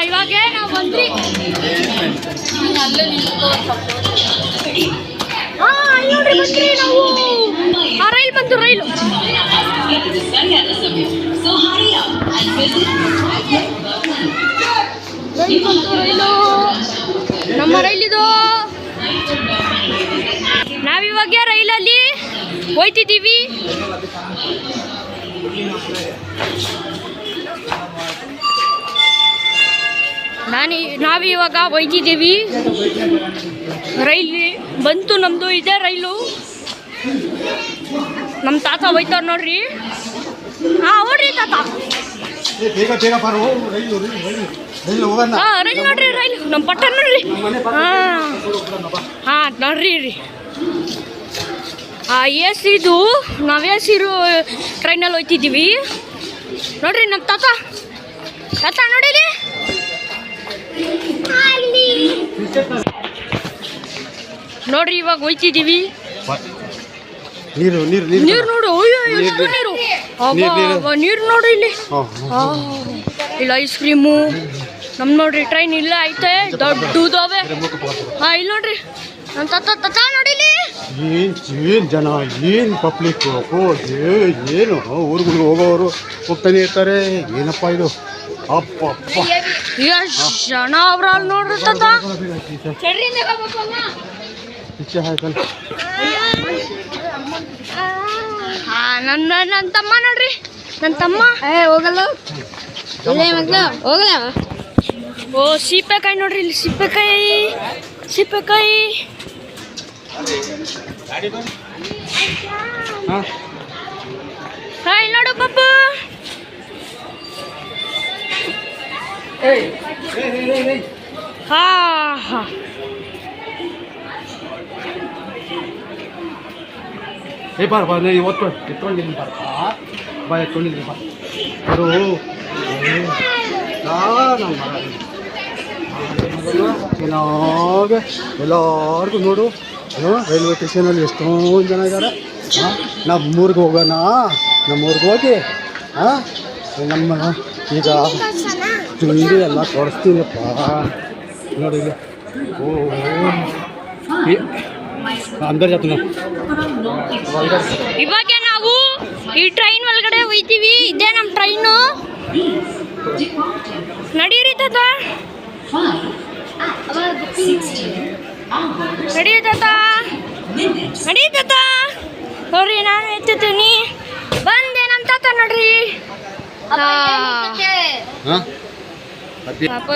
ಇವಾಗ ನಾವು ಬಂದ್ರಿ. ನೋಡ್ರಿ ಬಂದ್ರಿ ನಾವು. ರೈಲ್ ಬಂತು, ರೈಲು ಬಂತು, ರೈಲು ನಮ್ಮ ರೈಲಿದು. ನಾವಿವಾಗ ರೈಲಲ್ಲಿ ಹೋಯ್ತಿದ್ದೀವಿ. ನಾವಿವಾಗ ಹೋಯ್ತಿದ್ದೀವಿ. ರೈಲ್ ಬಂತು ನಮ್ಮದು. ಇದೇ ರೈಲು. ನಮ್ಮ ತಾತ ಹೋಯ್ತಾರ ನೋಡ್ರಿ. ಓಡ್ರಿ ತಾತ. ರೈಲ್ ನೋಡ್ರಿ, ರೈಲು ನಮ್ಮ ಪಟ್ಟ ನೋಡ್ರಿ. ನೋಡ್ರಿ ರೀ. ಇದು ನಾವು ಇರೋ ಟ್ರೈನಲ್ಲಿ ಹೋಯ್ತಿದ್ದೀವಿ ನೋಡ್ರಿ. ನಮ್ಮ ತಾತ ನೋಡಿರಿ. ನೋಡ್ರಿ ಇವಾಗ ಹೋಯ್ತಿದ್ದೀವಿ. ನೀರು ನೋಡು. ನೀರು ನೋಡ್ರಿ ಇಲ್ಲಿ. ಇಲ್ಲ ಐಸ್ ಕ್ರೀಮು. ನಮ್ ನೋಡ್ರಿ ಟ್ರೈನ್ ಇಲ್ಲ ಐತೆ, ದೊಡ್ಡದವೆ. ಇಲ್ಲಿ ನೋಡ್ರಿ ನನ್ನ ತಾತ ನೋಡಿಲಿ. ಏನ್ ಜನ, ಏನ್ ಪಬ್ಲಿಕ್. ಏನು ಊರುಗಳಿಗೆ ಹೋಗೋರು ಹೋಗ್ತಾನೆ ಇರ್ತಾರೆ. ಏನಪ್ಪ ಇದು, ಅಪ್ಪ ಎಷ್ಟು ಜನ ಅವ್ರ ಅಲ್ಲಿ ನೋಡ್ರಿ ತಾತ. ನನ್ನ ತಮ್ಮ ನೋಡ್ರಿ. ನನ್ನ ತಮ್ಮ ಹೋಗಲ್ಲ ಹೋಗಲ್ಲ. ಸೀಪೆಕಾಯಿ ನೋಡ್ರಿ ಇಲ್ಲಿ. ಸೀಪೆಕಾಯಿ ಇಲ್ಲಿ ನೋಡು ಪಪ್ಪು. ಇವತ್ತು ಎತ್ಕೊಂಡಿದ್ದೀನಿ ಎತ್ಕೊಂಡಿದ್ದೀನಿ ಚೆನ್ನಾಗಿ ಎಲ್ಲರಿಗೂ ನೋಡು. ರೈಲ್ವೆ ಸ್ಟೇಷನಲ್ಲಿ ಎಷ್ಟೊಂದು ಜನ ಇದ್ದಾರೆ. ನಮ್ಮೂರಿಗೆ ಹೋಗೋಣ. ನಮ್ಮೂರಿಗೆ ಹೋಗಿ ನಮ್ಮ ಈಗ ತಿಂಡಿ ಎಲ್ಲ ಕೊಡಿಸ್ತೀನಪ್ಪ ನೋಡಿ. ಅಂದರ್ ಜಾತ ಇವಾಗ ನಾವು ಈ ಟ್ರೈನ್ ಒಳಗಡೆ ಹೋಯ್ತೀವಿ. ಇದೇ ನಮ್ಮ ಟ್ರೈನು. ನಡೀರಿ ತಾತ, ನಡಿ ತಾತ. ನೋಡ್ರಿ ನಾನು ಎತ್ತುತ್ತೀನಿ. ಬಂದೆ ನಮ್ಮ ತಾತ ನೋಡ್ರಿ. ಪಾಪ